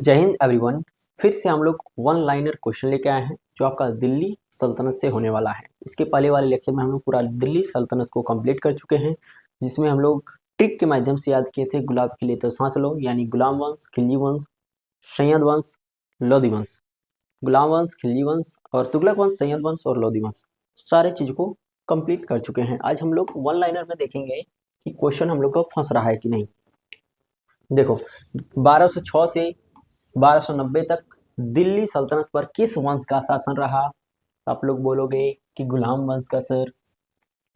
जय हिंद एवरीवन। फिर से हम लोग वन लाइनर क्वेश्चन लेके आए हैं जो आपका दिल्ली सल्तनत से होने वाला है। इसके पहले वाले लेक्चर में हम लोग पूरा दिल्ली सल्तनत को कंप्लीट कर चुके हैं, जिसमें हम लोग ट्रिक के माध्यम से याद किए थे गुलाब खिले तो सांस लो, यानी गुलाम वंश, खिलजी वंश, सैयद वंश, लोधी वंश। गुलाम वंश, खिलजी वंश और तुगलक वंश, सैयद वंश और लोधी वंश, सारे चीज़ को कंप्लीट कर चुके हैं। आज हम लोग वन लाइनर में देखेंगे कि क्वेश्चन हम लोग को फंस रहा है कि नहीं। देखो, 1206 से 1290 तक दिल्ली सल्तनत पर किस वंश का शासन रहा? आप लोग बोलोगे कि गुलाम वंश का सर।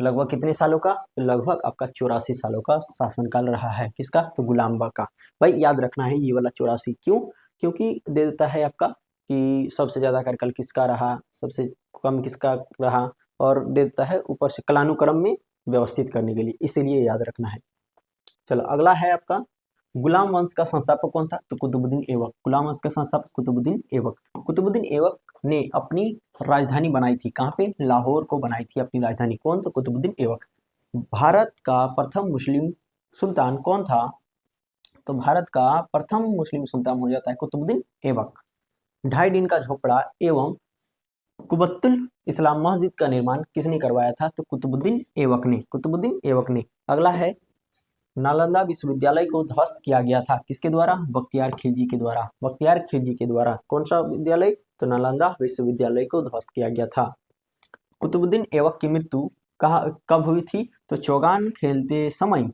लगभग कितने सालों का? लगभग आपका 84 सालों का शासनकाल रहा है। किसका? तो गुलाम का। भाई याद रखना है ये वाला 84। क्यों? क्योंकि दे देता है आपका कि सबसे ज़्यादा कार्यकाल किसका रहा, सबसे कम किसका रहा, और दे देता है ऊपर से कालानुक्रम में व्यवस्थित करने के लिए, इसीलिए याद रखना है। चलो अगला है आपका, गुलाम वंश का संस्थापक कौन था? तो कुतुबुद्दीन ऐबक। गुलाम वंश का संस्थापक कुतुबुद्दीन ऐबक। कुतुबुद्दीन ऐबक ने अपनी राजधानी बनाई थी कहाँ पे? लाहौर को बनाई थी अपनी राजधानी। कौन? तो कुतुबुद्दीन ऐबक। भारत का प्रथम मुस्लिम सुल्तान कौन था? तो भारत का प्रथम मुस्लिम सुल्तान हो जाता है कुतुबुद्दीन ऐबक। 2.5 दिन का झोपड़ा एवं कुबतुल इस्लाम मस्जिद का निर्माण किसने करवाया था? तो कुतुबुद्दीन ऐबक ने। कुतुबुद्दीन ऐबक ने। अगला है, नालंदा विश्वविद्यालय को ध्वस्त किया गया था किसके द्वारा? बख्तियार खिलजी के द्वारा। बख्तियार खिलजी के द्वारा। कौन सा विद्यालय? तो नालंदा विश्वविद्यालय को ध्वस्त किया गया था। कुतुबुद्दीन ऐबक की मृत्यु कब हुई थी? तो चौगान खेलते समय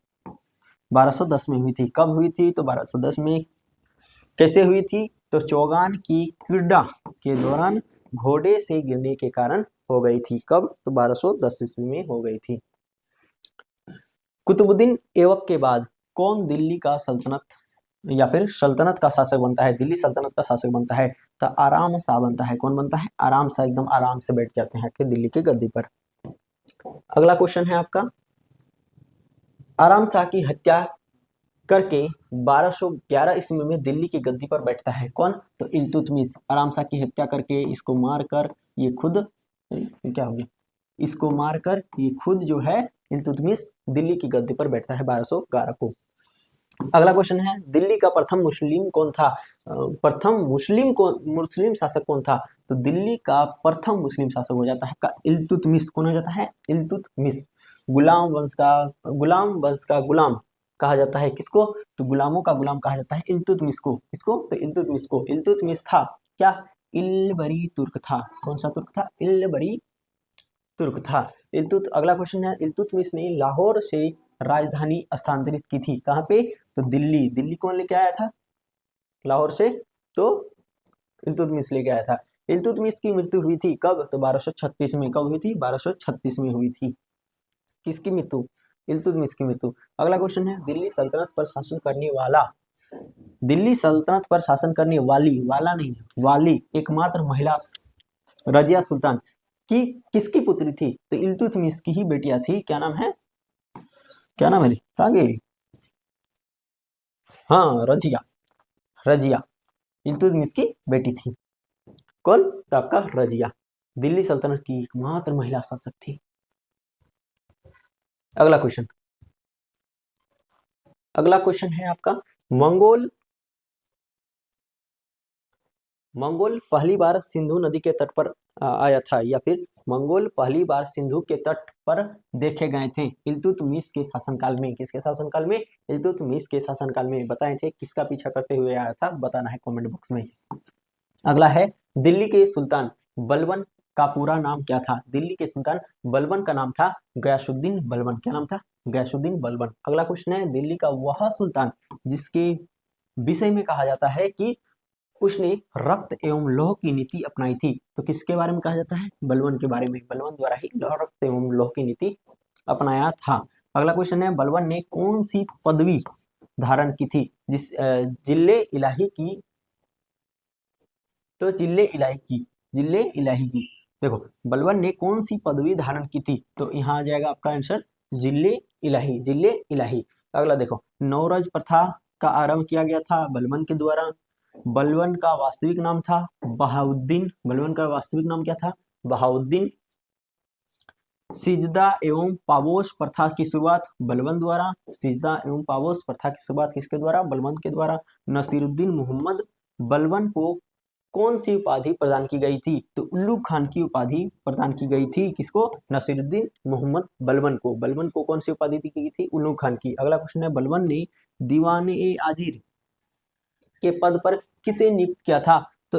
1210 में हुई थी। कब हुई थी? तो 1210 में। कैसे हुई थी? तो चौगान की क्रीड़ा के दौरान घोड़े से गिरने के कारण हो गई थी। कब? तो 1210 ईस्वी में हो गई थी। कुतुबुद्दीन ऐबक के बाद कौन दिल्ली का सल्तनत या फिर सल्तनत का शासक बनता है? दिल्ली सल्तनत का शासक बनता है तो आराम शाह बनता है। कौन बनता है? आराम शाह। एकदम आराम से बैठ जाते हैं दिल्ली की गद्दी पर। अगला क्वेश्चन है आपका, आराम शाह की हत्या करके 1211 ईस्वी में दिल्ली की गद्दी पर बैठता है कौन? तो इल्तुतमिश। आराम शाह की हत्या करके इसको मारकर ये खुद क्या हो गया, इसको मारकर ये खुद जो है इल्तुतमिश दिल्ली की गद्दी पर बैठता है 1211 को। अगला क्वेश्चन है, दिल्ली का प्रथम मुस्लिम कौन था? प्रथम मुस्लिम शासक कौन था? तो दिल्ली का प्रथम मुस्लिम शासक हो जाता है का इल्तुतमिश। कौन हो जाता है? इल्तुतमिश। गुलाम वंश का गुलाम कहा जाता है किसको? तो गुलामों का गुलाम कहा जाता है इल्तुतमिश को। किसको? तो इल्तुतमिश को। इल्तुतमिश था क्या? इल्बरी तुर्क था। कौन सा तुर्क था? इल्बरी तुर्क था। अगला क्वेश्चन है, इल्तुतमिश ने लाहौर से राजधानी स्थानांतरित की थी कहाँ पे? तो दिल्ली। दिल्ली कौन लेके आया था लाहौर से? तो इल्तुतमिश लेके आया था। इल्तुतमिश की मृत्यु हुई थी कब? तो 1236 में। कब हुई थी? 1236 में हुई थी। किसकी मृत्यु? इल्तुतमिश की मृत्यु। अगला क्वेश्चन है, दिल्ली सल्तनत पर शासन करने वाला, दिल्ली सल्तनत पर शासन करने वाली, वाला नहीं वाली एकमात्र महिला रजिया सुल्तान की किसकी पुत्री थी? तो इल्तुतमिश की ही बेटियां थी। क्या नाम है? क्या नाम है? कहाँ गई? हाँ, रजिया। रजिया इल्तुतमिश की बेटी थी। कौन? तो आपका रजिया दिल्ली सल्तनत की एकमात्र महिला शासक थी। अगला क्वेश्चन, अगला क्वेश्चन है आपका, मंगोल पहली बार सिंधु नदी के तट पर आया था, या फिर मंगोल पहली बार सिंधु के तट पर देखे गए थे इल्तुतमिश के शासनकाल में। किसके शासनकाल में? इल्तुतमिश के शासनकाल में। बताए थे किसका पीछा करते हुए आया था, बताना है कमेंट बॉक्स में। अगला है, दिल्ली के सुल्तान बलबन का पूरा नाम क्या था? दिल्ली के सुल्तान बलबन का नाम था गयासुद्दीन बलबन। क्या नाम था? गयासुद्दीन बलबन। अगला क्वेश्चन है, दिल्ली का वह सुल्तान जिसके विषय में कहा जाता है कि उसने रक्त एवं लौह की नीति अपनाई थी, तो किसके बारे में कहा जाता है? बलबन के बारे में। बलबन द्वारा ही रक्त एवं लौह की नीति अपनाया था। अगला क्वेश्चन है, बलबन ने कौन सी पदवी धारण की थी? जिले इलाही की। तो जिले इलाही की। देखो, बलबन ने कौन सी पदवी धारण की थी? तो यहाँ आ जाएगा आपका आंसर जिले इलाही। अगला देखो, नौरज प्रथा का आरंभ किया गया था बलबन के द्वारा। बलबन का वास्तविक नाम था बहाउद्दीन। बलबन का वास्तविक नाम क्या था? बहाउद्दीन। सिजदा एवं पावोश प्रथा की शुरुआत बलबन द्वारा। सिजदा एवं पावोश प्रथा की शुरुआत किसके द्वारा? बलबन के द्वारा। नसीरुद्दीन मोहम्मद बलबन को कौन सी उपाधि प्रदान की गई थी? तो उल्लू खान की उपाधि प्रदान की गई थी। किसको? नसीरुद्दीन मोहम्मद बलबन को। बलबन को कौन सी उपाधि दी गई थी? उल्लू खान की। अगला क्वेश्चन है, बलबन ने दीवान-ए-आजिर के पद पर किसे नियुक्त किया था? तो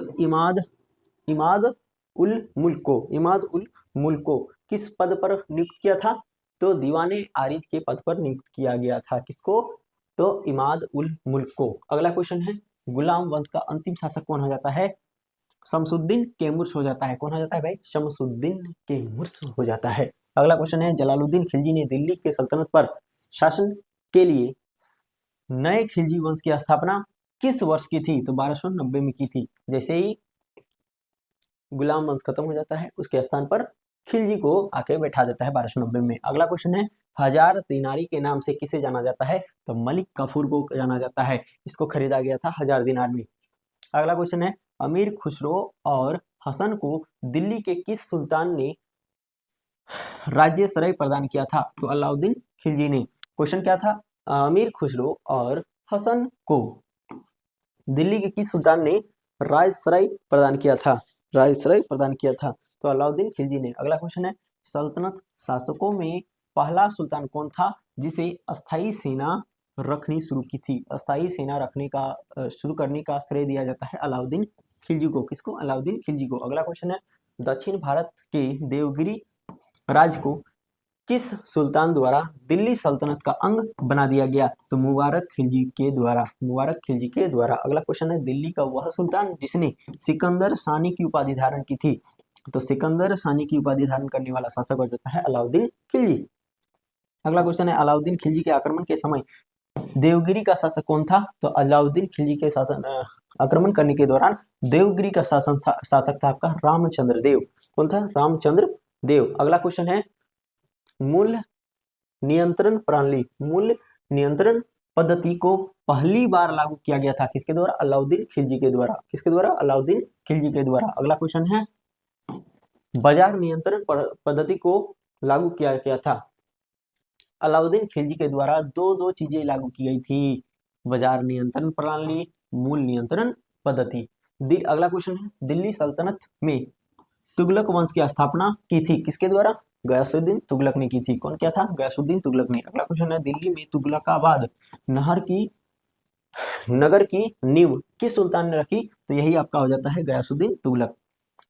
इमाद उल मुल्क को। इमाद उल मुल्क को किस पद पर नियुक्त किया था? तो दीवान-ए-आरिज के पद पर नियुक्त किया गया था। किसको? तो इमाद उल मुल्क को। अगला क्वेश्चन है, गुलाम वंश का अंतिम शासक कौन हो जाता है? शमसुद्दीन कैमुर्स हो जाता है। कौन हो जाता है भाई? शमसुद्दीन कैमुर्स हो जाता है। अगला क्वेश्चन है, जलालुद्दीन खिलजी ने दिल्ली के सल्तनत पर शासन के लिए नए खिलजी वंश की स्थापना किस वर्ष की थी? तो 1290 में की थी। जैसे ही गुलाम वंश खत्म हो जाता है, उसके स्थान पर खिलजी को आके बैठा देता है 1290 में। अगला क्वेश्चन है, हजार दिनारी के नाम से किसे जाना जाता है? तो मलिक कफूर को जाना जाता है। इसको खरीदा गया था 1000 दिनार में। अगला क्वेश्चन है, अमीर खुसरो और हसन को दिल्ली के किस सुल्तान ने राज्य सराय प्रदान किया था? तो अलाउद्दीन खिलजी ने। क्वेश्चन क्या था? अमीर खुसरो और हसन को दिल्ली के किस सुल्तान ने राजसराय प्रदान किया था? राजसराय प्रदान किया था, तो अलाउद्दीन खिलजी ने। अगला क्वेश्चन है, सल्तनत शासकों में पहला सुल्तान कौन था जिसे अस्थाई सेना रखनी शुरू की थी? अस्थाई सेना रखने का शुरू करने का श्रेय दिया जाता है अलाउद्दीन खिलजी को। किसको? अलाउद्दीन खिलजी को। अगला क्वेश्चन है, दक्षिण भारत के देवगिरी राज्य को किस सुल्तान द्वारा दिल्ली सल्तनत का अंग बना दिया गया? तो मुबारक खिलजी के द्वारा। मुबारक खिलजी के द्वारा। अगला क्वेश्चन है, दिल्ली का वह सुल्तान जिसने सिकंदर सानी की उपाधि धारण की थी? तो सिकंदर सानी की उपाधि धारण करने वाला शासक हो जाता है अलाउद्दीन खिलजी। अगला क्वेश्चन है, अलाउद्दीन खिलजी के आक्रमण के समय देवगिरी का शासक कौन था? तो अलाउद्दीन खिलजी के शासन आक्रमण करने के दौरान देवगिरी का शासक था आपका रामचंद्र देव। कौन था? रामचंद्र देव। अगला क्वेश्चन है, मूल नियंत्रण प्रणाली, मूल नियंत्रण पद्धति को पहली बार लागू किया गया था किसके द्वारा? अलाउद्दीन खिलजी के द्वारा। किसके द्वारा? अलाउद्दीन खिलजी के द्वारा। अगला क्वेश्चन है, बाजार नियंत्रण पद्धति को लागू किया गया था अलाउद्दीन खिलजी के द्वारा। दो चीजें लागू की गई थी, बाजार नियंत्रण प्रणाली, मूल नियंत्रण पद्धति। अगला क्वेश्चन है, दिल्ली सल्तनत में तुगलक वंश की स्थापना की थी किसके द्वारा? गयासुद्दीन तुगलक ने की थी। कौन क्या था? गयासुद्दीन तुगलक ने। अगला क्वेश्चन है, दिल्ली में तुगलकाबाद नगर की नींव किस सुल्तान ने रखी? तो यही आपका हो जाता है गयासुद्दीन तुगलक।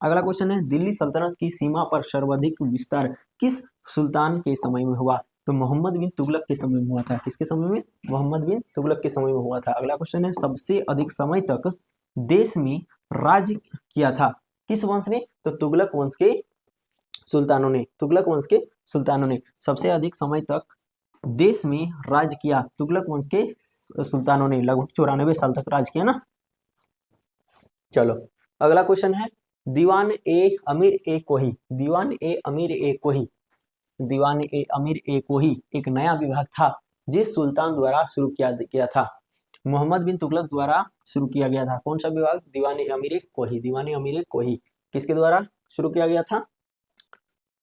अगला क्वेश्चन है, दिल्ली सल्तनत की सीमा पर सर्वाधिक विस्तार किस सुल्तान के समय में हुआ? तो मोहम्मद बिन तुगलक के समय में हुआ था। किसके समय में? मोहम्मद बिन तुगलक के समय में हुआ था। अगला क्वेश्चन है, सबसे अधिक समय तक देश में राज्य किया था किस वंश ने? तो तुगलक वंश के सुल्तानों ने। तुगलक वंश के सुल्तानों ने सबसे अधिक समय तक देश में राज किया तुगलक वंश के सुल्तानों ने। लगभग 94 साल तक राज किया ना। चलो अगला क्वेश्चन है, दीवान ए अमीर ए कोही। दीवान ए अमीर ए कोही। दीवान ए अमीर ए कोही एक नया विभाग था जिस सुल्तान द्वारा शुरू किया गया था। मोहम्मद बिन तुगलक द्वारा शुरू किया गया था। कौन सा विभाग? दीवान ए अमीर ए कोही। दीवान ए अमीर ए कोही किसके द्वारा शुरू किया गया था?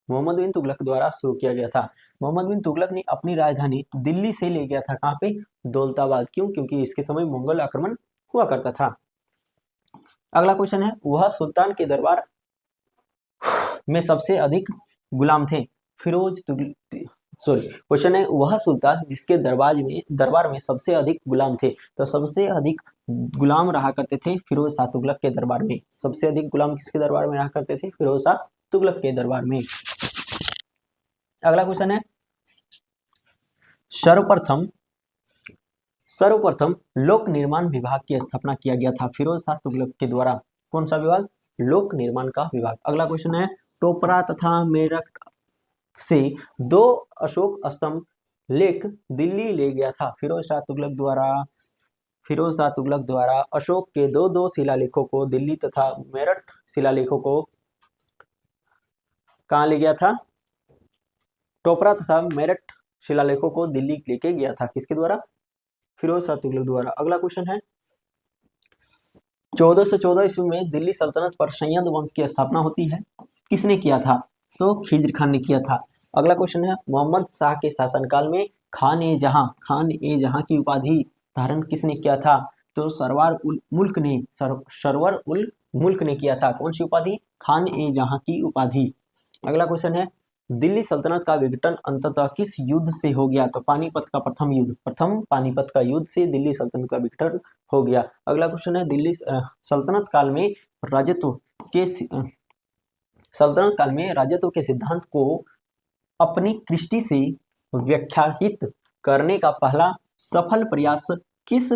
मोहम्मद बिन तुगलक द्वारा शुरू किया गया था। मोहम्मद बिन तुगलक ने अपनी राजधानी दिल्ली से ले गया था कहाँ पे? दौलताबाद। क्यों? क्योंकि इसके समय मंगोल आक्रमण हुआ करता था। अगला क्वेश्चन है, वह सुल्तान के दरबार में सबसे अधिक गुलाम थे फिरोज क्वेश्चन है, वह सुल्तान जिसके दरबार में सबसे अधिक गुलाम थे। तो सबसे अधिक गुलाम रहा करते थे फिरोज शाह तुगलक के दरबार में। सबसे अधिक गुलाम किसके दरबार में रहा करते थे? फिरोज शाह तुगलक के दरबार में। अगला क्वेश्चन है, सर्वप्रथम लोक निर्माण विभाग की स्थापना किया गया था फिरोज शाह तुगलक के द्वारा। कौन सा विभाग? लोक निर्माण का विभाग। अगला क्वेश्चन है, टोपरा तथा मेरठ से 2 अशोक स्तंभ लेख दिल्ली ले गया था फिरोज शाह तुगलक द्वारा अशोक के 2 शिलालेखों को दिल्ली तथा मेरठ शिलालेखों को कहाँ ले गया था? टोपरा तथा मेरठ शिलालेखों को दिल्ली लेके गया था किसके द्वारा? फिरोज शाह तुगलक द्वारा। अगला क्वेश्चन है, 1414 ईस्वी में दिल्ली सल्तनत पर सैयद वंश की स्थापना होती है। किसने किया था? तो खिज्र खान ने किया था। अगला क्वेश्चन है, मोहम्मद शाह के शासनकाल में खान ए जहां की उपाधि धारण किसने किया था? तो सरवर उल मुल्क ने किया था। कौन सी उपाधि? खान ए जहां की उपाधि। अगला क्वेश्चन है, दिल्ली सल्तनत का विघटन अंततः किस युद्ध से हो गया? तो पानीपत का प्रथम युद्ध, प्रथम पानीपत का युद्ध से दिल्ली सल्तनत का विघटन हो गया। अगला क्वेश्चन है, दिल्ली सल्तनत काल में राजत्व के सल्तनत काल में राजत्व के सिद्धांत को अपनी दृष्टि से व्याख्यायित करने का पहला सफल प्रयास किस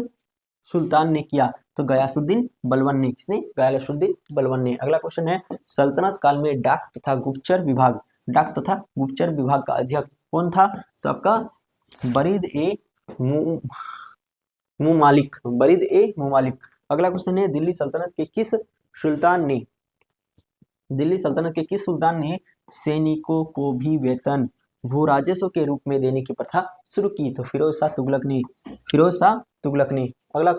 सुल्तान ने किया? तो गयासुद्दीन बलबन ने। किसने? गयासुद्दीन बलबन ने। अगला क्वेश्चन है, सल्तनत काल में डाक तथा गुप्तचर विभाग का अध्यक्ष कौन था? तो आपका बरीद ए मुमालिक। अगला क्वेश्चन है, दिल्ली सल्तनत के किस सुल्तान ने सैनिकों को भी वेतन भू राजस्व के रूप में देने की प्रथा शुरू की? तो फिरोज शाह तुगलक ने। अगला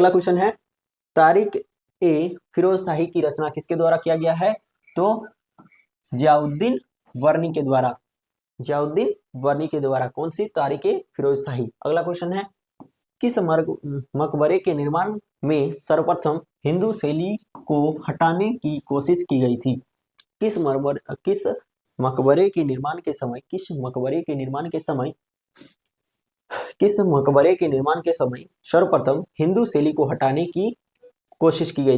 क्वेश्चन है, तारिक ए फिरोज शाही की रचना किसके द्वारा किया गया है? तो जियाउद्दीन वर्नी के द्वारा। कौन सी? तारिक ए फिरोज शाही। अगला क्वेश्चन है, किस मकबरे के निर्माण में सर्वप्रथम हिंदू शैली को हटाने की कोशिश की गई थी? किस मकबरे के निर्माण के समय सर्वप्रथम हिंदू शैली को हटाने की कोशिश की गई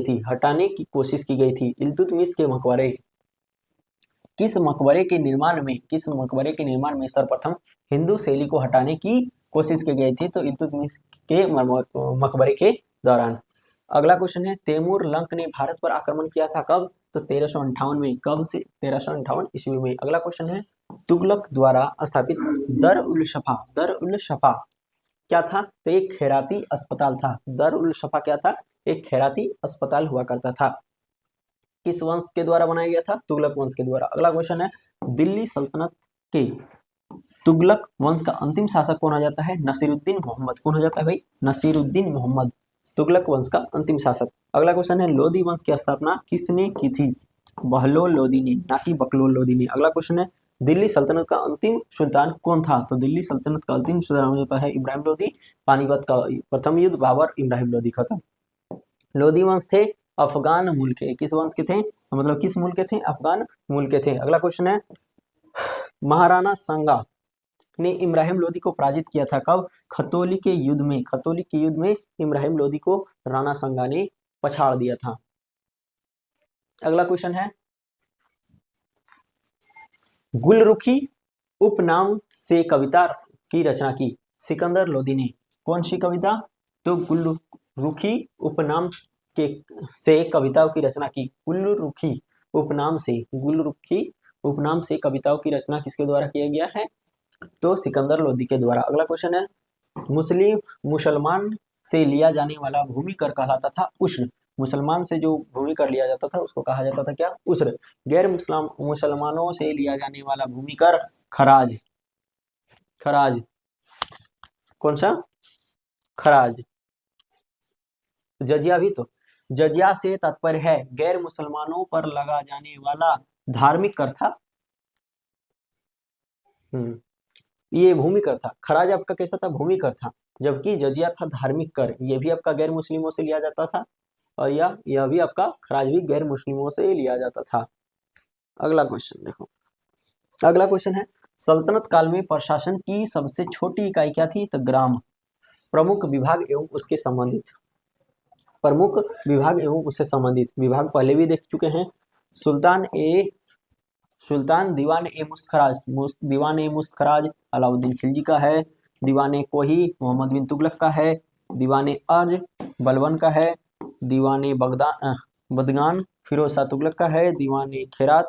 थी? इल्तुतमिश के मकबरे। किस मकबरे के निर्माण में सर्वप्रथम हिंदू शैली को हटाने की कोशिश की गई थी? तो इल्तुतमिश के मकबरे के दौरान। अगला क्वेश्चन है, तैमूर लंक ने भारत पर आक्रमण किया था कब? तो 1358 में। कब से? 1358 ईस्वी में। अगला क्वेश्चन है, तुगलक द्वारा स्थापित दर उल शफा क्या था? तो एक खैराती अस्पताल था। दर उल शफा क्या था? एक खैराती अस्पताल हुआ करता था। किस वंश के द्वारा बनाया गया था? तुगलक वंश के द्वारा। अगला क्वेश्चन है, दिल्ली सल्तनत के तुगलक वंश का अंतिम शासक कौन हो जाता है? नसीरुद्दीन मोहम्मद। कौन हो जाता है भाई? नसीरुद्दीन मोहम्मद, तुगलक वंश का अंतिम शासक। अगला क्वेश्चन है, लोदी वंश की स्थापना किसने की थी? बहलोल लोदी ने, ना कि बकलोल लोदी ने। अगला क्वेश्चन है, दिल्ली सल्तनत का अंतिम सुल्तान कौन था? तो दिल्ली सल्तनत का अंतिम सुल्तान हो जाता है इब्राहिम लोदी। पानीपत का प्रथम युद्ध बाबर इब्राहिम लोदी खत्म। लोदी वंश थे अफगान मूल के। किस वंश के थे? मतलब किस मूल के थे? अफगान मूल के थे। अगला क्वेश्चन है, महाराणा सांगा ने इब्राहिम लोदी को पराजित किया था कब? खतौली के युद्ध में इब्राहिम लोदी को राणा सांगा ने पछाड़ दिया था। अगला क्वेश्चन है, गुलरुखी उपनाम से कविता की रचना की सिकंदर लोदी ने। कौन सी कविता? तो गुलरुखी उपनाम से कविताओं की रचना की। गुलरुखी उपनाम से कविताओं की रचना किसके द्वारा किया गया है? तो सिकंदर लोदी के द्वारा। अगला क्वेश्चन है, मुसलमान से लिया जाने वाला भूमि कर कहलाता था उश्र। मुसलमान से जो भूमि कर लिया जाता था उसको कहा जाता था क्या? उश्र। गैर मुसलमानों से लिया जाने वाला भूमि कर खराज। कौन सा? खराज। जजिया भी तो। जजिया से तात्पर्य है गैर मुसलमानों पर लगा जाने वाला धार्मिक कर था। ये भूमि कर था। खराज आपका कैसा था? भूमि कर था। जबकि जजिया था धार्मिक कर। ये भी आपका गैर मुस्लिमों से लिया जाता था और यह भी आपका खराज भी गैर मुस्लिमों से लिया जाता था। अगला क्वेश्चन देखो। अगला क्वेश्चन है, सल्तनत काल में प्रशासन की सबसे छोटी इकाई क्या थी? तो ग्राम। प्रमुख विभाग एवं उससे संबंधित विभाग पहले भी देख चुके हैं। दीवान ए मुस्तखराज अलाउद्दीन खिलजी का है। दीवान ए कोही मोहम्मद बिन तुगलक का है। दीवान ए अर्ज बलबन का है। दीवान ए बदगान फिरोज शाह तुगलक का है। दीवान ए खैरात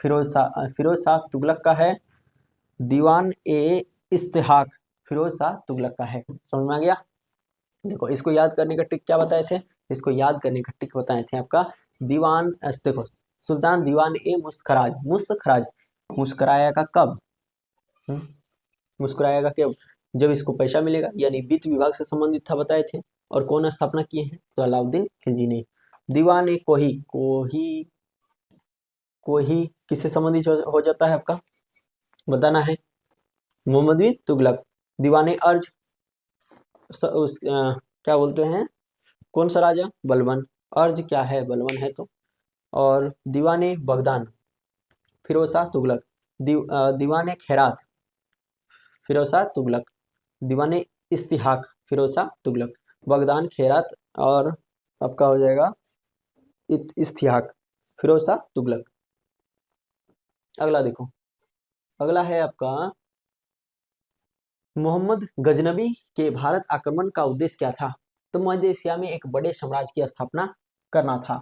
फिरोज शाह तुगलक का है। दीवान ए इस्तेहाक फिरोज शाह तुगलक का है। समझ में आ गया? देखो, इसको याद करने का ट्रिक क्या बताए थे? आपका दीवान, देखो, सुल्तान दीवान ए मुस्तखराज मुस्कुराएगा कब? मुस्कुराएगा कब? जब इसको पैसा मिलेगा, यानी वित्त विभाग से संबंधित था, बताए थे। और कौन स्थापना किए हैं? तो अलाउद्दीन खिलजी ने। दीवान ए कोही किससे संबंधित हो जाता है आपका? बताना है। मोहम्मद बिन तुगलक। दीवान ए अर्ज क्या बोलते हैं, कौन सा राजा, बलबन। अर्ज क्या है, बलबन है तो। और दीवाने बगदान, फिरोज शाह तुगलक। दीवाने खैरात, फिरोज शाह तुगलक। दीवाने इस्तिहाक, फिरोज शाह तुगलक। बगदान, खैरात और आपका हो जाएगा इस्तिहाक, फिरोज शाह तुगलक। अगला देखो, अगला है आपका मोहम्मद गजनबी के भारत आक्रमण का उद्देश्य क्या था। तो मध्य एशिया में एक बड़े साम्राज्य की स्थापना करना था।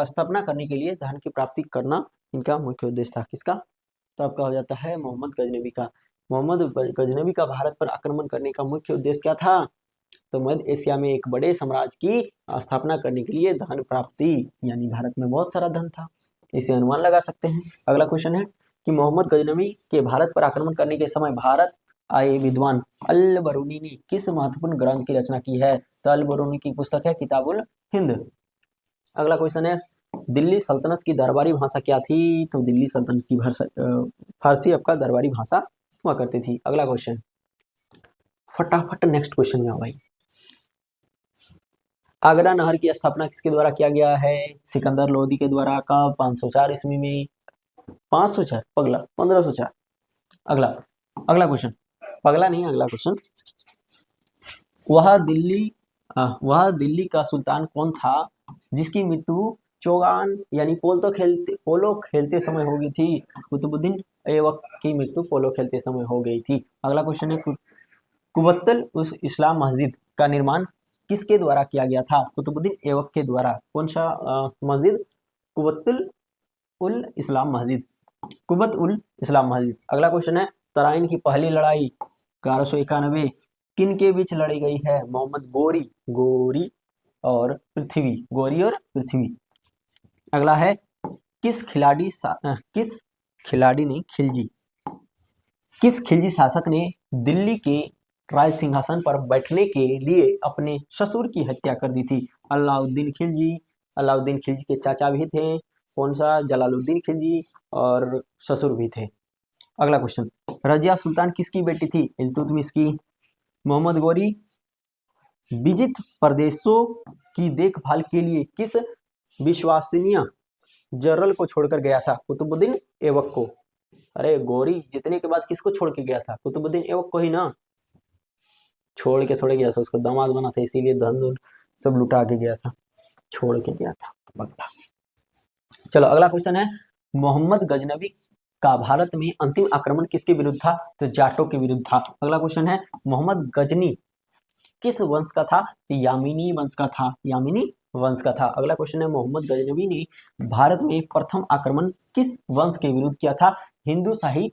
स्थापना करने के लिए धन की प्राप्ति करना इनका मुख्य उद्देश्य था। किसका, तो आपका हो जाता है मोहम्मद गजनबी का। मोहम्मद गजनबी का भारत पर आक्रमण करने का मुख्य उद्देश्य क्या था, तो मध्य एशिया में एक बड़े साम्राज्य की स्थापना करने के लिए धन प्राप्ति, यानी भारत में बहुत सारा धन था, इसे अनुमान लगा सकते हैं। अगला क्वेश्चन है कि मोहम्मद गजनबी के भारत पर आक्रमण करने के समय भारत आए विद्वान अल बरूनी ने किस महत्वपूर्ण ग्रंथ की रचना की है, तो अल बरूनी की पुस्तक है किताबुल हिंद। अगला क्वेश्चन है दिल्ली सल्तनत की दरबारी भाषा क्या थी, तो दिल्ली सल्तनत की भाषा फारसी आपका दरबारी भाषा हुआ करती थी। अगला क्वेश्चन, फटाफट नेक्स्ट क्वेश्चन में आओ भाई। आगरा नहर की स्थापना किसके द्वारा किया गया है, सिकंदर लोदी के द्वारा। कब, 504 ईस्वी में। 504 पगला, 1504। अगला अगला क्वेश्चन, पगला नहीं, अगला क्वेश्चन, वह दिल्ली का सुल्तान कौन था जिसकी मृत्यु चौगान यानी पोलो खेलते समय हो गई थी। कुतुबुद्दीन ऐबक की मृत्यु पोलो खेलते समय हो गई थी। अगला क्वेश्चन है कुबत्तल उस इस्लाम मस्जिद का निर्माण किसके द्वारा किया गया था, कुतुबुद्दीन ऐबक के द्वारा। कौन सा मस्जिद, कुबत्तुल उल इस्लाम मस्जिद, कुबत उल इस्लाम मस्जिद। अगला क्वेश्चन है तराइन की पहली लड़ाई 1191 किन के बीच लड़ी गई है, मोहम्मद गोरी और पृथ्वी। अगला है किस खिलजी शासक ने दिल्ली के राज सिंहासन पर बैठने के लिए अपने ससुर की हत्या कर दी थी। अलाउद्दीन खिलजी के चाचा भी थे, कौन सा, जलालुद्दीन खिलजी, और ससुर भी थे। अगला क्वेश्चन, रजिया सुल्तान किसकी बेटी थी, इल्तुतमिश की। मोहम्मद गोरी विजित प्रदेशों की देखभाल के लिए किस विश्वसनीय जनरल को छोड़कर गया था, कुतुबुद्दीन ऐबक को। अरे गोरी जीतने के बाद किसको छोड़ के गया था, कुतुबुद्दीन ऐबक को ही ना, छोड़ के थोड़े गया था, उसको दामाद बना था, इसीलिए धन सब लुटा के गया था, छोड़ के गया था बगला। चलो अगला क्वेश्चन है मोहम्मद गजनबी का भारत में अंतिम आक्रमण किसके विरुद्ध था, तो जाटों के विरुद्ध था। अगला क्वेश्चन है मोहम्मद गजनी किस वंश का था, यामिनी वंश का था। अगला क्वेश्चन है मोहम्मद गजनबी ने भारत में प्रथम आक्रमण किस वंश के विरुद्ध किया था, हिंदू शाही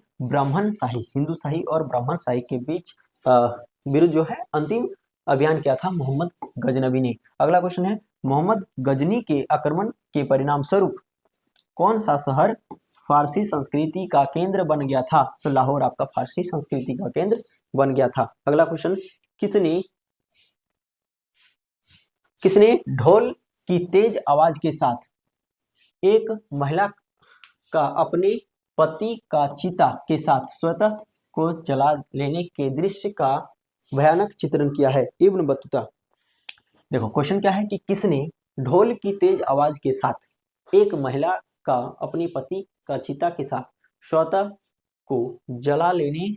और ब्राह्मण शाही के बीच विरुद्ध जो है अंतिम अभियान किया था मोहम्मद गजनबी ने। अगला क्वेश्चन है मोहम्मद गजनी के आक्रमण के परिणाम स्वरूप कौन सा शहर फारसी संस्कृति का केंद्र बन गया था, तो लाहौर आपका फारसी संस्कृति का केंद्र बन गया था। अगला क्वेश्चन, किसने ढोल की तेज आवाज के साथ एक महिला का अपने पति का चिता के साथ स्वतः को जला लेने के दृश्य का भयानक चित्रण किया है, इब्न बतूता। देखो क्वेश्चन क्या है कि किसने ढोल की तेज आवाज के साथ एक महिला का अपने पति का चिता के साथ स्वतः को जला लेने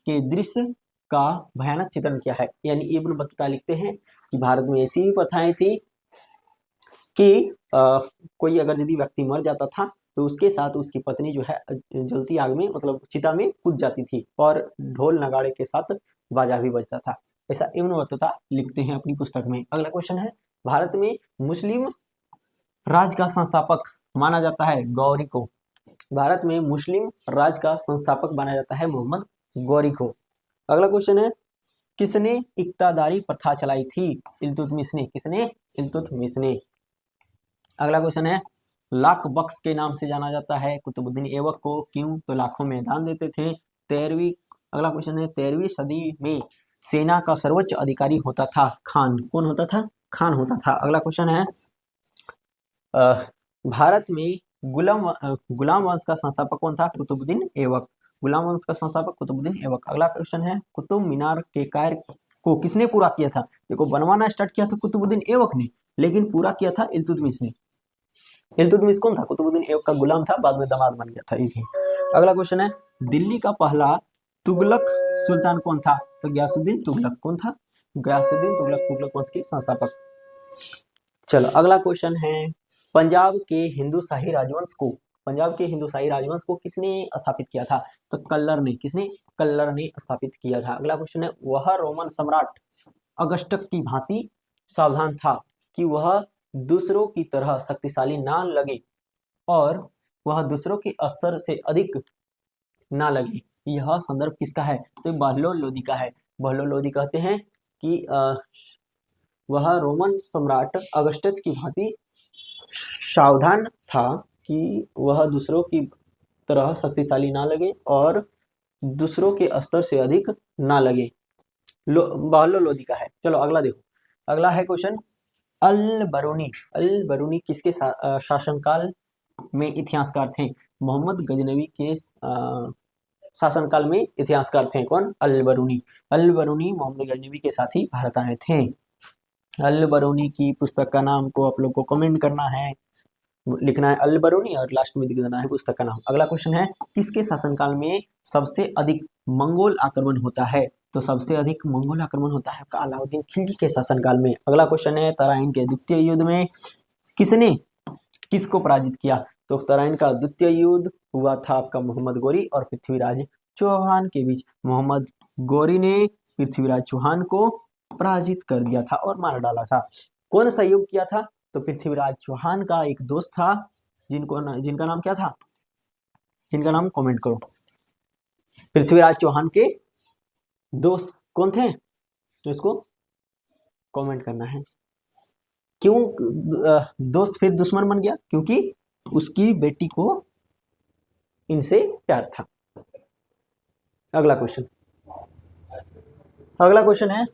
के दृश्य का भयानक चित्रण किया है, यानी इब्न बतूता लिखते हैं कि भारत में ऐसी भी प्रथाएं थी कि कोई अगर यदि व्यक्ति मर जाता था तो उसके साथ उसकी पत्नी जो है जलती आग में मतलब चिता में कूद जाती थी और ढोल नगाड़े के साथ बाजा भी बजता था, ऐसा इब्न बतूता लिखते हैं अपनी पुस्तक में। अगला क्वेश्चन है भारत में मुस्लिम राज का संस्थापक माना जाता है गौरी को। भारत में मुस्लिम राज का संस्थापक माना जाता है मोहम्मद गौरी को। अगला क्वेश्चन है किसने इक्तादारी प्रथा चलाई थी, इल्तुतमिश ने। किसने, इल्तुतमिश ने। अगला क्वेश्चन है लाख बख्श के नाम से जाना जाता है कुतुबुद्दीन ऐबक को, क्यों, तो लाखों में दान देते थे। अगला क्वेश्चन है 13वीं सदी में सेना का सर्वोच्च अधिकारी होता था खान, कौन होता था, खान होता था। अगला क्वेश्चन है भारत में गुलाम वंश का संस्थापक कौन था, कुतुबुद्दीन ऐबक। गुलाम वंश का संस्थापक कुतुबुद्दीन ऐबक। अगला क्वेश्चन है कुतुब मीनार के कार्य को किसने पूरा किया था? देखो, बनवाना स्टार्ट किया था कुतुबुद्दीन ऐबक ने, लेकिन पूरा किया था इल्तुतमिश ने। इल्तुतमिश कौन था? कुतुबुद्दीन ऐबक का गुलाम था, बाद में दामाद बन गया था। अगला क्वेश्चन है, दिल्ली का पहला तुगलक सुल्तान कौन था? तो गयासुद्दीन तुगलक। कौन था? गयासुद्दीन तुगलक, तुगलक वंश के संस्थापक। चलो अगला क्वेश्चन है, पंजाब के हिंदू शाही राजवंश को किसने स्थापित किया था? तो कल्लर ने। किसने? कल्लर ने स्थापित किया था। अगला क्वेश्चन है, वह रोमन सम्राट अगस्टस की भांति सावधान था कि वह दूसरों की तरह शक्तिशाली ना लगे और वह दूसरों के स्तर से अधिक ना लगे। यह संदर्भ किसका है? तो बहलोल लोदी का है। बहलोल लोदी कहते हैं कि वह रोमन सम्राट अगस्टस की भांति सावधान था कि वह दूसरों की तरह शक्तिशाली ना लगे और दूसरों के स्तर से अधिक ना लगे। बहलोल लोदी का है। चलो अगला देखो, अगला है क्वेश्चन, अल बरूनी किसके शासनकाल में इतिहासकार थे? मोहम्मद गजनवी के शासनकाल में इतिहासकार थे। कौन? अल बरूनी मोहम्मद गजनवी के साथ ही भारत आए थे। अल बरूनी की पुस्तक का नाम को आप लोग को कमेंट करना है, लिखना है अल बरूनी और लास्ट में लिख देना है पुस्तक का नाम। अगला क्वेश्चन है, किसके शासनकाल में सबसे अधिक मंगोल आक्रमण होता है? तो सबसे अधिक मंगोल आक्रमण होता है अलाउद्दीन खिलजी के शासनकाल में। अगला क्वेश्चन है, तराइन के द्वितीय युद्ध में किसने किसको पराजित किया? तो तराइन का द्वितीय युद्ध हुआ था आपका मोहम्मद गोरी और पृथ्वीराज चौहान के बीच। मोहम्मद गोरी ने पृथ्वीराज चौहान को पराजित कर दिया था और मार डाला था। कौन सा युद्ध किया था? तो पृथ्वीराज चौहान का एक दोस्त था, जिनका नाम क्या था? जिनका नाम कमेंट करो। पृथ्वीराज चौहान के दोस्त कौन थे? तो इसको कमेंट करना है। क्यों दोस्त फिर दुश्मन बन गया? क्योंकि उसकी बेटी को इनसे प्यार था। अगला क्वेश्चन है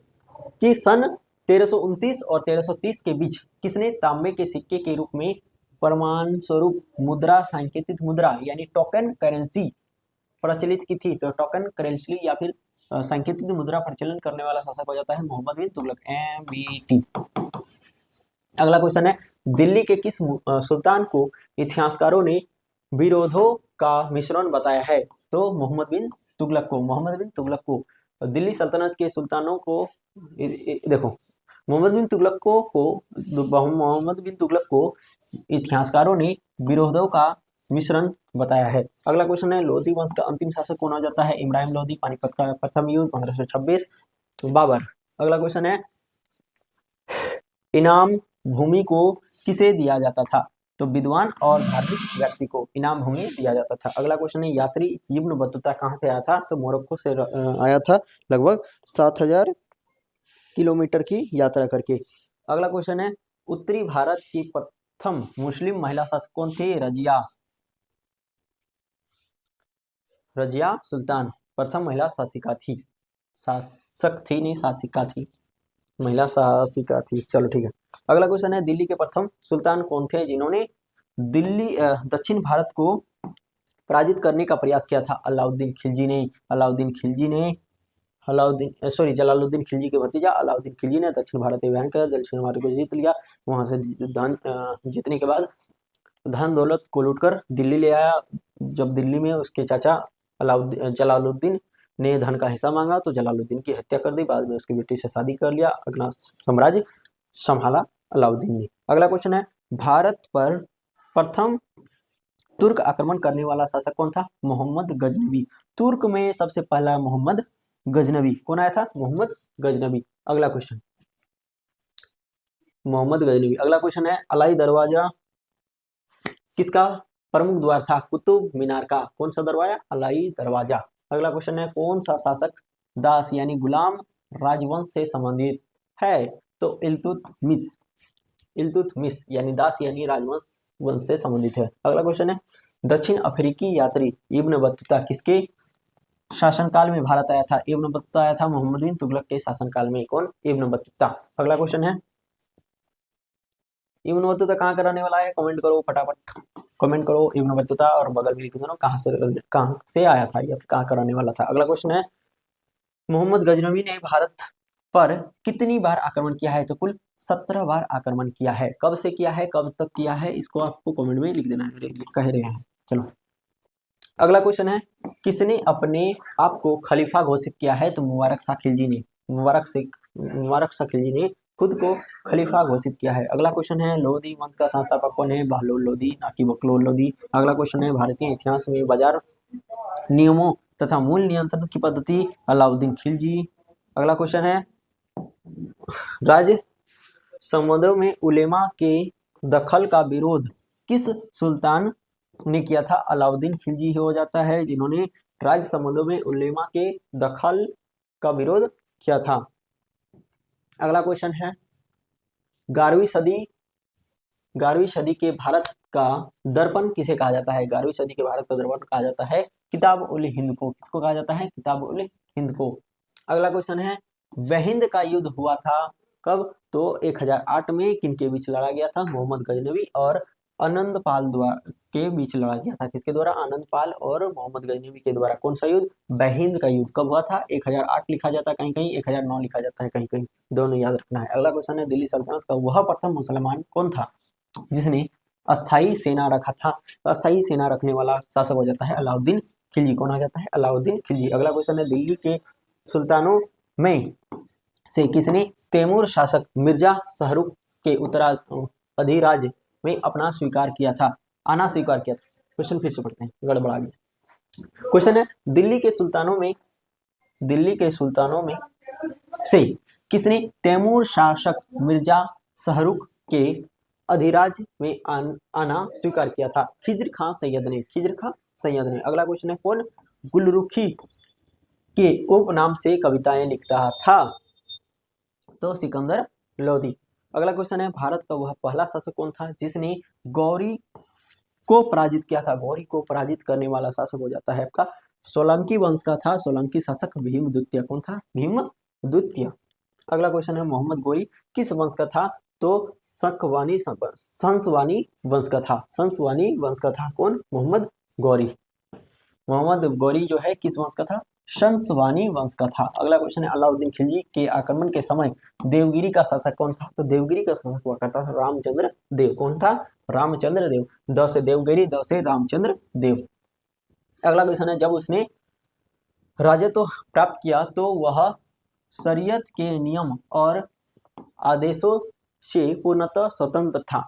कि सन 1329 और 1330 के बीच किसने तांबे के सिक्के के रूप में प्रमाण स्वरूप मुद्रा, सांकेतिक मुद्रा यानी टोकन करेंसी प्रचलित की थी? तो टोकन करेंसी या फिर सांकेतिक मुद्रा प्रचलन करने वाला शासक हो जाता है मोहम्मद बिन तुगलक, MBT। अगला क्वेश्चन है, दिल्ली के किस सुल्तान को इतिहासकारों ने विरोधों का मिश्रण बताया है? तो मोहम्मद बिन तुगलक को दिल्ली सल्तनत के सुल्तानों को देखो, मोहम्मद बिन तुगलक को इतिहासकारों ने विरोधों का मिश्रण बताया है। अगला क्वेश्चन है, लोधी वंश का अंतिम शासक कौन हो जाता है? इब्राहिम लोधी, पानीपत का प्रथम युद्ध 1526, बाबर। अगला क्वेश्चन है, इनाम भूमि को किसे दिया जाता था? तो विद्वान और धार्मिक व्यक्ति को इनाम भूमि दिया जाता था। अगला क्वेश्चन है, यात्री इब्न बतूता कहाँ से आया था? तो मोरक्को से आया था, लगभग 7000 किलोमीटर की यात्रा करके। अगला क्वेश्चन है, उत्तरी भारत की प्रथम मुस्लिम महिला शासक कौन थी? रजिया सुल्तान प्रथम महिला शासिका थी। शासक थी नहीं, शासिका थी, महिला शासिका थी। चलो ठीक है। अगला क्वेश्चन है, दिल्ली के प्रथम सुल्तान कौन थे जिन्होंने दक्षिण भारत को पराजित करने का प्रयास किया था? जलालुद्दीन खिलजी के भतीजा अलाउद्दीन खिलजी ने दक्षिण भारत में अभियान किया, दक्षिण भारत को जीत लिया। वहां से धन जीतने के बाद धन दौलत को लूटकर दिल्ली ले आया। जब दिल्ली में उसके चाचा जलालुद्दीन ने धन का हिस्सा मांगा तो जलालुद्दीन की हत्या कर दी। बाद में उसकी बेटी से शादी कर लिया, अपना साम्राज्य संभाला अलाउद्दीन ने। अगला क्वेश्चन है, भारत पर प्रथम तुर्क आक्रमण करने वाला शासक कौन था? मोहम्मद गजनवी। तुर्क में सबसे पहला मोहम्मद गजनवी। कौन आया था? मोहम्मद गजनवी। अगला क्वेश्चन, मोहम्मद गजनवी। अगला क्वेश्चन है, अलाई दरवाजा किसका प्रमुख द्वार था? कुतुब मीनार का। कौन सा दरवाजा? अलाई दरवाजा। अगला क्वेश्चन है, कौन सा शासक दास यानी गुलाम राजवंश से संबंधित है? तो इल्तुतमिश यानी दास यानी राजवंश से संबंधित है। अगला क्वेश्चन है, दक्षिण अफ्रीकी यात्री इब्न बतूता किसके शासनकाल में भारत आया था? इब्न बतूता आया था मोहम्मद बिन तुगलक के शासनकाल में। कौन? Ibn Battuta. अगला क्वेश्चन है, इब्न बतूता कहाँ का रहने वाला है? कमेंट करो फटाफट, कमेंट करो इब्न बतूता और बगल में लिख दो कहाँ से आया था या कहाँ का रहने वाला था। अगला क्वेश्चन है, मोहम्मद गजनवी ने भारत पर कितनी बार आक्रमण किया है? तो कुल 17 बार आक्रमण किया है। कब से किया है, कब तक किया है, इसको आपको कमेंट में लिख देना है, कह रहे हैं। चलो अगला क्वेश्चन है, किसने अपने आप को खलीफा घोषित किया है? तो मुबारक शाह खिलजी ने। मुबारक शाह खिलजी ने खुद को खलीफा घोषित किया है। अगला क्वेश्चन है, लोधी वंश का संस्थापक कौन है? बहलोल लोधी, ना कि बकलोल लोधी। अगला क्वेश्चन है, भारतीय इतिहास में बाजार नियमों तथा मूल्य नियंत्रण की पद्धति? अलाउद्दीन खिलजी। अगला क्वेश्चन है, राज्य संबंधों में उलेमा के दखल का विरोध किस सुल्तान ने किया था? अलाउद्दीन खिलजी हो जाता है जिन्होंने राज्य संबंधों में उलेमा के दखल का विरोध किया था। अगला क्वेश्चन है, 11वीं सदी के भारत का दर्पण किसे कहा जाता है? 11वीं सदी के भारत का दर्पण कहा जाता है किताब उल हिंद को। किसको कहा जाता है? किताब उल हिंद को। अगला क्वेश्चन है, वहिंद का युद्ध हुआ था कब? तो 1008 में किनके बीच लड़ा गया था? मोहम्मद गजनवी और आनंदपाल के बीच लड़ा गया था। किसके द्वारा? आनंदपाल और मोहम्मद गजनवी के द्वारा। कौन सा युद्ध? वहिंद का युद्ध। कब हुआ था? 1008 लिखा जाता है कहीं कहीं, 1009 लिखा जाता है कहीं कहीं, दोनों याद रखना है। अगला क्वेश्चन है, दिल्ली सल्तनत का वह प्रथम मुसलमान कौन था जिसने अस्थाई सेना रखा था? तो अस्थाई सेना रखने वाला शासक हो जाता है अलाउद्दीन खिलजी। कौन आ जाता है? अलाउद्दीन खिलजी। अगला क्वेश्चन है, दिल्ली के सुल्तानों में से किसने तैमूर शासक मिर्जा शाहरुख के अधिराज में अपना स्वीकार किया था? आना स्वीकार किया था। क्वेश्चन फिर से पढ़ते हैं, गड़बड़ा गया। क्वेश्चन है, दिल्ली के सुल्तानों में से किसने तैमूर शासक मिर्जा शाहरुख के अधिराज में आना स्वीकार किया था? खिज्र खां सैयद ने। अगला क्वेश्चन है, कौन गुलरुखी के उपनाम से कविताएं लिखता था? तो सिकंदर लोधी। अगला क्वेश्चन है, भारत का वह पहला शासक कौन था जिसने गौरी को पराजित किया था? गौरी को पराजित करने वाला शासक हो जाता है आपका सोलंकी वंश का था सोलंकी शासक भीम द्वितीय। कौन था? भीम द्वितीय। अगला क्वेश्चन है, मोहम्मद गौरी किस वंश का था? तो शंसवानी वंश का था। शंसवानी वंश का था। कौन? मोहम्मद गौरी जो है किस वंश का था? शंसवानी वंश का था। अगला क्वेश्चन है, अलाउद्दीन खिलजी के आक्रमण के समय देवगिरी का शासक कौन था? तो देवगिरी का शासक हुआ करता था रामचंद्र देव। कौन था? रामचंद्र देव। द से देवगिरी, द से रामचंद्र देव। अगला क्वेश्चन है, जब उसने राजत्व प्राप्त किया तो वह शरीयत के नियम और आदेशों से पूर्णतः स्वतंत्र था।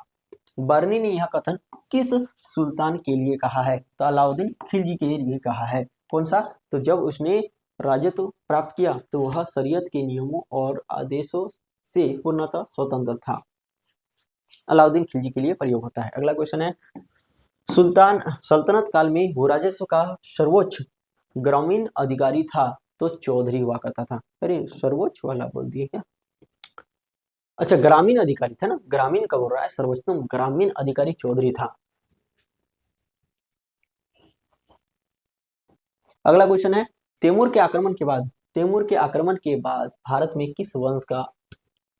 बर्नी ने यह कथन किस सुल्तान के लिए कहा है? तो अलाउद्दीन खिलजी के लिए कहा है। कौन सा? तो जब उसने राजत्व प्राप्त किया तो वह शरीयत के नियमों और आदेशों से पूर्णतः स्वतंत्र था। अलाउद्दीन खिलजी के लिए प्रयोग होता है। अगला क्वेश्चन है, सल्तनत काल में भूराजस्व का सर्वोच्च ग्रामीण अधिकारी था? तो चौधरी हुआ करता था। अरे सर्वोच्च वाला बोल दिए क्या? अच्छा, ग्रामीण अधिकारी था ना, ग्रामीण का बोल रहा है, सर्वोच्चतम ग्रामीण अधिकारी चौधरी था। अगला क्वेश्चन है, तैमूर के आक्रमण के बाद भारत में किस वंश का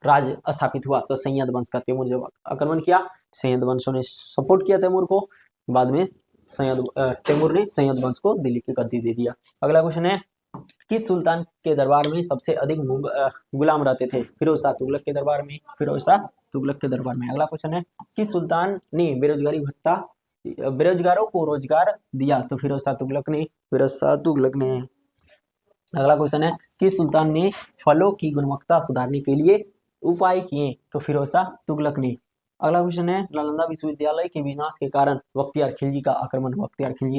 राज स्थापित हुआ? तो सैयद वंश का। तैमूर जब आक्रमण किया, सैयद वंशों ने सपोर्ट किया तैमूर को, बाद में तैमूर ने सैयद वंश को दिल्ली की गद्दी दे दिया। अगला क्वेश्चन है, किस सुल्तान के दरबार में सबसे अधिक गुलाम रहते थे? फिरोज शाह तुगलक के दरबार में। अगला क्वेश्चन है, किस सुल्तान ने बेरोजगारों को रोजगार दिया? तो फिरोज शाह तुगलक ने। अगला क्वेश्चन है, किस सुल्तान ने फलों की गुणवत्ता सुधारने के लिए उपाय किए? तो फिरोज शाह तुगलक ने। अगला क्वेश्चन है, नालंदा विश्वविद्यालय के विनाश के कारण बख्तियार खिलजी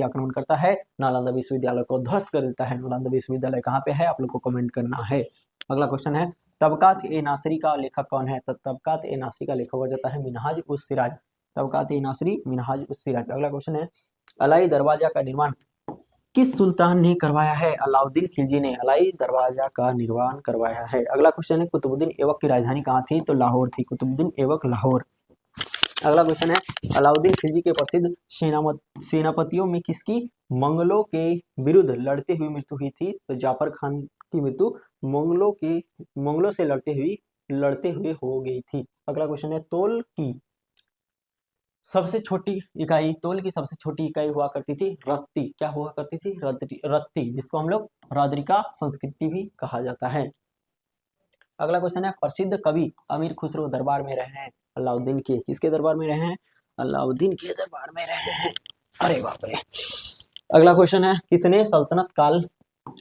आक्रमण करता है, नालंदा विश्वविद्यालय को ध्वस्त कर देता है। नालंदा विश्वविद्यालय कहाँ पे है? आप लोग को कमेंट करना है। अगला क्वेश्चन है, तबकात ए नासरी का लेखक कौन है? तो तबकात ए नासरी का लेखक हो जाता है मिनहाज उस सिराज। अगला क्वेश्चन है, अलाई दरवाजा का निर्माण किस सुल्तान ने करवाया है? अलाउद्दीन खिलजी ने अलाई दरवाजा का निर्माण करवाया है। अगला क्वेश्चन है, कुतुबुद्दीन ऐबक की राजधानी कहाँ थी? तो लाहौर थी। कुतुबुद्दीन ऐबक लाहौर। अगला क्वेश्चन है, अलाउद्दीन खिलजी के प्रसिद्ध सेनापतियों में किसकी मंगलों के विरुद्ध लड़ते हुए मृत्यु हुई थी? तो जाफर खान की मृत्यु मंगलों से लड़ते हुए हो गई थी। अगला क्वेश्चन है, तोल की सबसे छोटी इकाई हुआ करती थी रत्ती। क्या हुआ करती थी? रत्ती, जिसको हम लोग राद्रिका संस्कृति भी कहा जाता है। अगला क्वेश्चन है प्रसिद्ध कवि अमीर खुसरो दरबार में रहे हैं अलाउद्दीन के, किसके दरबार में रहे हैं? अलाउद्दीन के दरबार में रहे हैं। अरे बाप रे। अगला क्वेश्चन है किसने सल्तनत काल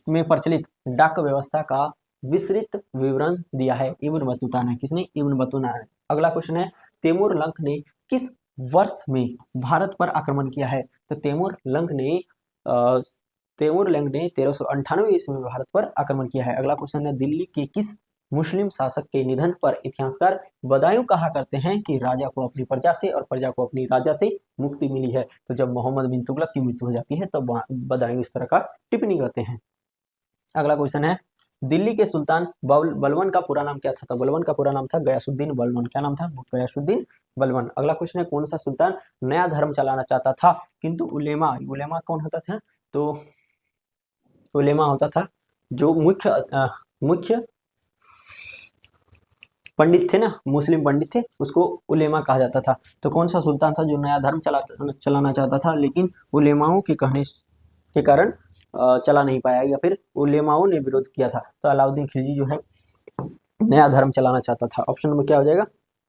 में प्रचलित डाक व्यवस्था का विस्तृत विवरण दिया है? इब्न बतूता ने। किसने? इब्न बतूता ने। अगला क्वेश्चन है तैमूर लंक ने किस वर्ष में भारत पर आक्रमण किया है? तो तैमूर लंक ने 1398 ईस्वी में भारत पर आक्रमण किया है। अगला क्वेश्चन है दिल्ली के किस मुस्लिम शासक के निधन पर इतिहासकार बदायूं कहा करते हैं कि राजा को अपनी प्रजा से और प्रजा को अपनी राजा से मुक्ति मिली है? तो जब मोहम्मद बिन तुगलक की मृत्यु हो जाती है तब बदायूं इस तरह का टिप्पणी करते हैं। अगला क्वेश्चन है दिल्ली के सुल्तान बलबन का पूरा नाम क्या था? तो बलबन का पूरा नाम था गयासुद्दीन बलबन। क्या नाम था? गयासुद्दीन बलबन। अगला क्वेश्चन है कौन सा सुल्तान नया धर्म चलाना चाहता था किंतु उलेमा कौन होता था? तो उलेमा होता था जो मुख्य पंडित थे ना, मुस्लिम पंडित थे, उसको उलेमा कहा जाता था। तो कौन सा सुल्तान था जो नया धर्म चलाना चाहता था लेकिन उलेमाओं के कहने के कारण चला नहीं पाया या फिर उलेमाओं ने विरोध किया था? तो अलाउद्दीन खिलजी जो है नया धर्म चलाना चाहता था। ऑप्शन में क्या हो जाएगा?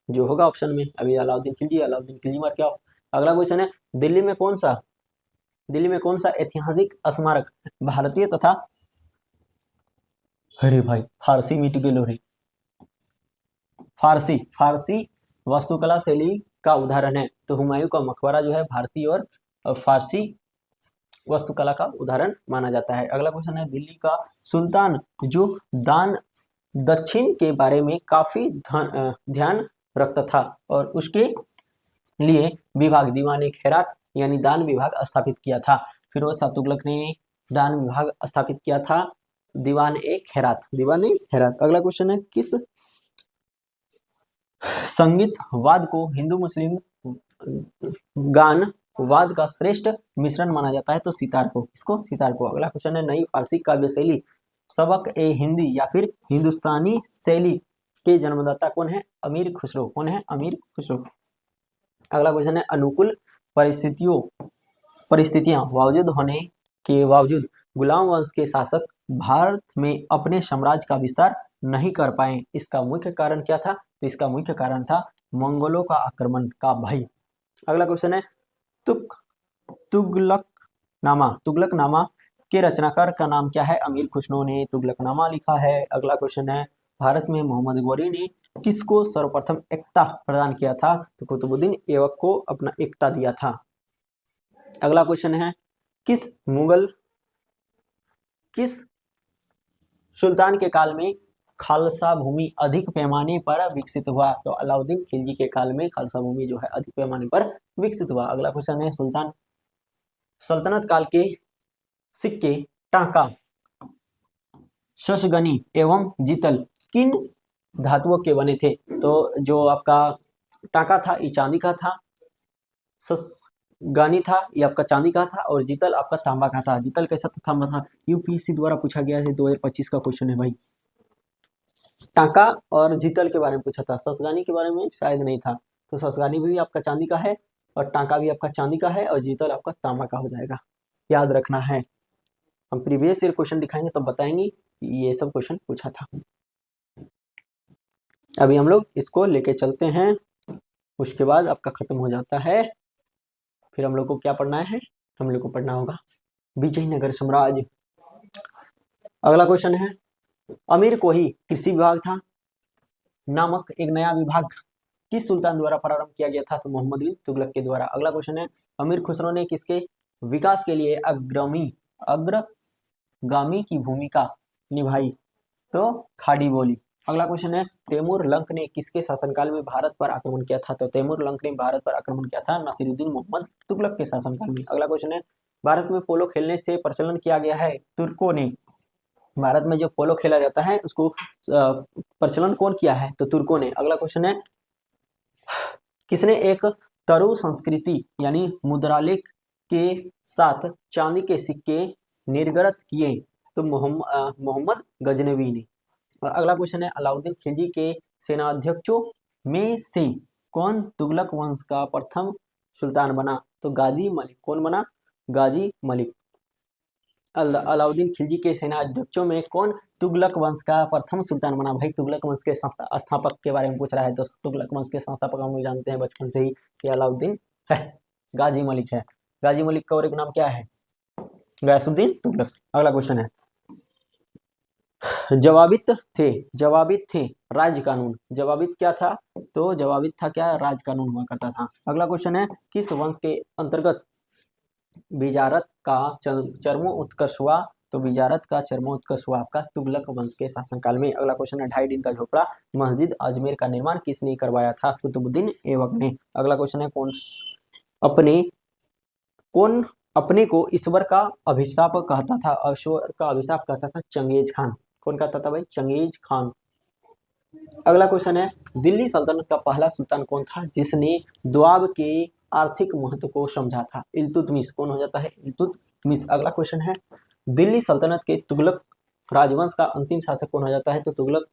जो होगा ऑप्शन में अभी अलाउद्दीन खिलजी मार क्या हो। अगला क्वेश्चन है दिल्ली में कौन सा ऐतिहासिक स्मारक भारतीय तथा अरे भाई फारसी मिट गेलो रे फारसी वास्तुकला शैली का उदाहरण है? तो हुमायूं का मकबरा जो है भारतीय और फारसी वास्तुकला का उदाहरण माना जाता है। अगला क्वेश्चन है दिल्ली का सुल्तान जो दान दक्षिण के बारे में काफी ध्यान रखता था और उसके लिए विभाग दीवान खैरात यानी दान विभाग स्थापित किया था? फिरोज शाह तुगलक ने दान विभाग स्थापित किया था दीवान खैरात। अगला क्वेश्चन है किस संगीत वाद को हिंदू मुस्लिम गान वाद का श्रेष्ठ मिश्रण माना जाता है? तो सितार को। किसको? सितार को। अगला क्वेश्चन है नई फारसी काव्य शैली सबक ए हिंदी या फिर हिंदुस्तानी शैली के जन्मदाता कौन है? अमीर खुसरो। कौन है? अमीर खुसरो। अगला क्वेश्चन है अनुकूल परिस्थितियां बावजूद होने के बावजूद गुलाम वंश के शासक भारत में अपने साम्राज्य का विस्तार नहीं कर पाए, इसका मुख्य कारण क्या था? तो इसका मुख्य कारण था मंगोलों का आक्रमण का भय। अगला क्वेश्चन है तुगलकनामा के रचनाकार का नाम क्या है? अमीर खुसरो ने तुगलकनामा लिखा है। अगला क्वेश्चन है भारत में मोहम्मद गौरी ने किसको सर्वप्रथम एकता प्रदान किया था? तो कुतुबुद्दीन ऐबक को अपना एकता दिया था। अगला क्वेश्चन है किस सुल्तान के काल में खालसा भूमि अधिक पैमाने पर विकसित हुआ? तो अलाउद्दीन खिलजी के काल में खालसा भूमि जो है अधिक पैमाने पर विकसित हुआ। अगला क्वेश्चन है सल्तनत काल के सिक्के टांका शशगनी एवं जीतल किन धातुओं के बने थे? तो जो आपका टांका था ये चांदी का था, शशगनी था ये आपका चांदी का था और जीतल आपका तांबा का था। जीतल कैसा था? तांबा था। यूपीएससी द्वारा पूछा गया है 2025 का क्वेश्चन है भाई। टांका और जीतल के बारे में पूछा था, शशगनी के बारे में शायद नहीं था। तो शशगनी भी आपका चांदी का है और टांका भी आपका चांदी का है और जीतल आपका तांबा का हो जाएगा, याद रखना है। हम प्रीवियस ईयर क्वेश्चन दिखाएंगे तब बताएंगे ये सब क्वेश्चन पूछा था। अभी हम लोग इसको लेके चलते हैं, उसके बाद आपका खत्म हो जाता है। फिर हम लोग को क्या पढ़ना है? हम लोग को पढ़ना होगा विजयनगर साम्राज्य। अगला क्वेश्चन है अमीर कोही कृषि विभाग था नामक एक नया विभाग किस सुल्तान द्वारा प्रारंभ किया गया था? तो मोहम्मद बिन तुगलक के द्वारा। अगला क्वेश्चन है अमीर खुसरो ने किसके विकास के लिए अग्रगामी की भूमिका निभाई? तो खाड़ी बोली। अगला क्वेश्चन है तैमूर लंक ने किसके शासनकाल में भारत पर आक्रमण किया था? तो तैमूर लंक ने भारत पर आक्रमण किया था नासिरुद्दीन मोहम्मद तुगलक के शासनकाल में। अगला क्वेश्चन है भारत में पोलो खेलने से प्रचलन किया गया है तुर्कों ने? भारत में जो पोलो खेला जाता है उसको प्रचलन कौन किया है? तो तुर्कों ने। अगला क्वेश्चन है किसने एक तरु संस्कृति यानी मुद्रालेख के साथ चांदी के सिक्के निर्गत किए? तो मोहम्मद गजनवी ने। और अगला क्वेश्चन है अलाउद्दीन खिलजी के सेनाध्यक्षों में से कौन तुगलक वंश का प्रथम सुल्तान बना? तो गाजी मलिक। कौन बना? गाजी मलिक। अलाउद्दीन खिलजी के सेनाध्यक्षों में कौन तुगलक वंश का प्रथम सुल्तान बना? भाई तुगलक वंश के संस्थापक के बारे में पूछ रहा है, तो तुगलक वंश के संस्थापक हम लोग जानते हैं बचपन से ही कि अलाउद्दीन है, गाजी मलिक है। गाजी मलिक का और एक नाम क्या है? गयासुद्दीन तुगलक। अगला क्वेश्चन है, जवाबित थे राज कानून। जवाबित क्या था? तो जवाबित था क्या? राज कानून हुआ करता था। अगला क्वेश्चन है, किस वंश के अंतर्गत बिजारत का चरमोत्कर्ष हुआ? तो बिजारत का चरमोत्कर्ष हुआ आपका तुगलक वंश के शासनकाल में। अगला क्वेश्चन है, 2.5 दिन का झोपड़ा मस्जिद अजमेर का निर्माण किसने करवाया था? कुतुबुद्दीन ऐबक ने। अगला क्वेश्चन है, कौन अपने को ईश्वर का अभिशाप कहता था? ईश्वर का अभिशाप कहता था चंगेज खान। कौन कहता था भाई? Genghis Khan. अगला क्वेश्चन है, दिल्ली सल्तनत का पहला सुल्तान कौन था जिसने द्वाब के आर्थिक महत्व को समझा था? इल्तुतमिश। कौन हो जाता है? इल्तुतमिश। अगला क्वेश्चन है, दिल्ली सल्तनत के तुगलक राजवंश का अंतिम शासक कौन हो जाता है? तो तुगलक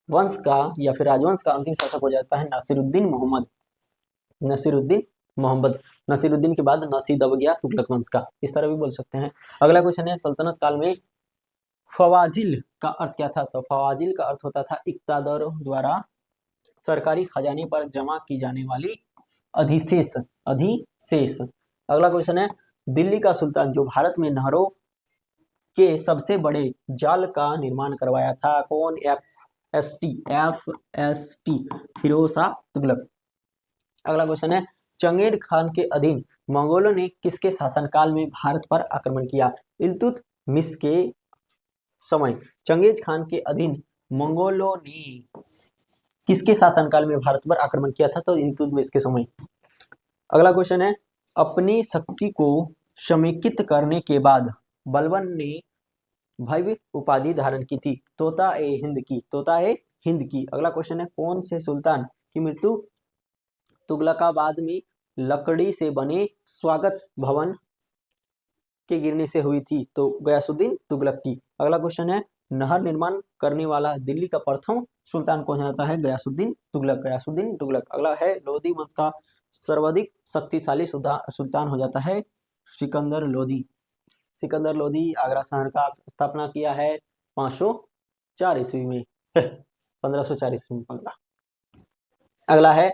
वंश का या फिर राजवंश का अंतिम शासक हो जाता है नसीरुद्दीन मोहम्मद। नसीरुद्दीन के बाद नसी दब गया तुगलक वंश का, इस तरह भी बोल सकते हैं। अगला क्वेश्चन है, सल्तनत काल में फवाजिल का अर्थ क्या था? तो फवाजिल का अर्थ होता था इक्तादारों द्वारा सरकारी खजाने पर जमा की जाने वाली अधिशेष। अगला क्वेश्चन है, दिल्ली का सुल्तान जो भारत में नहरों के सबसे बड़े जाल का निर्माण करवाया था, कौन? F S T Firoz Shah Tughlaq. अगला क्वेश्चन है, चंगेज खान के अधीन मंगोलों ने किसके शासनकाल में भारत पर आक्रमण किया? इल्तुतमिश के समय चंगेज खान के अधीन मंगोलों ने किसके शासनकाल में भारत पर आक्रमण किया था? तो इल्तुतमिश के समय। अगला क्वेश्चन है, अपनी शक्ति को समेकित करने के बाद बलबन ने भव्य उपाधि धारण की थी? तोता ए हिंद की। अगला क्वेश्चन है, कौन से सुल्तान की मृत्यु तुगलकाबाद में लकड़ी से बने स्वागत भवन के गिरने से हुई थी? तो गयासुद्दीन तुगलक की। अगला क्वेश्चन है, नहर निर्माण करने वाला दिल्ली का प्रथम सुल्तान कौन होता है? गयासुद्दीन तुगलक। अगला है, लोधी वंश का सर्वाधिक शक्तिशाली सुल्तान हो जाता है सिकंदर लोधी। आगरा शहर का स्थापना किया है 504 ईस्वी में 1504 ईस्वी में पकड़ा। अगला है,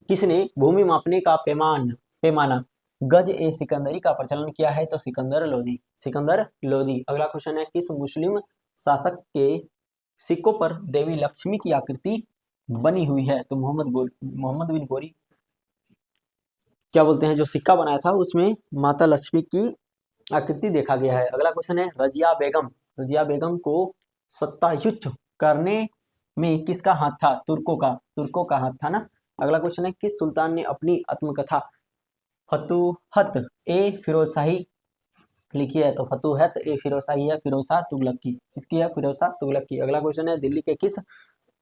किसने भूमि मापने का पैमाना गज ए सिकंदरी का प्रचलन किया है? तो सिकंदर लोधी। अगला क्वेश्चन है, किस मुस्लिम शासक के सिक्कों पर देवी लक्ष्मी की आकृति बनी हुई है? तो मोहम्मद बिन गोरी क्या बोलते हैं, जो सिक्का बनाया था उसमें माता लक्ष्मी की आकृति देखा गया है। अगला क्वेश्चन है, रजिया बेगम को सत्ताच्युत करने में किसका हाथ था? तुर्कों का हाथ था ना। अगला क्वेश्चन है, किस सुल्तान ने अपनी आत्मकथा फतूहत ए फिरोजशाही लिखी है? तो फतूहत ए फिरोजशाही है फिरोज शाह तुगलक की। किसकी है? फिरोज शाह तुगलक की। अगला क्वेश्चन है, दिल्ली के किस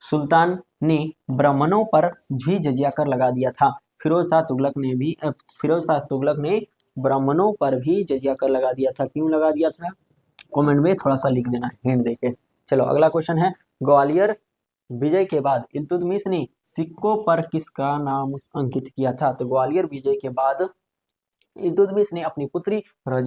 सुल्तान ने ब्राह्मणों पर भी जजिया कर लगा दिया था? फिरोज शाह तुगलक ने ब्राह्मणों पर भी जजिया कर लगा दिया था। क्यों लगा दिया था? कमेंट में थोड़ा सा लिख देना, हिंट देके। चलो अगला क्वेश्चन है, ग्वालियर विजय के बाद इल्तुतमिश ने सिक्कों पर किसका नाम अंकित किया था? तो ग्वालियर विजय के बाद इल्तुतमिश ने अपनी पुत्री रजिया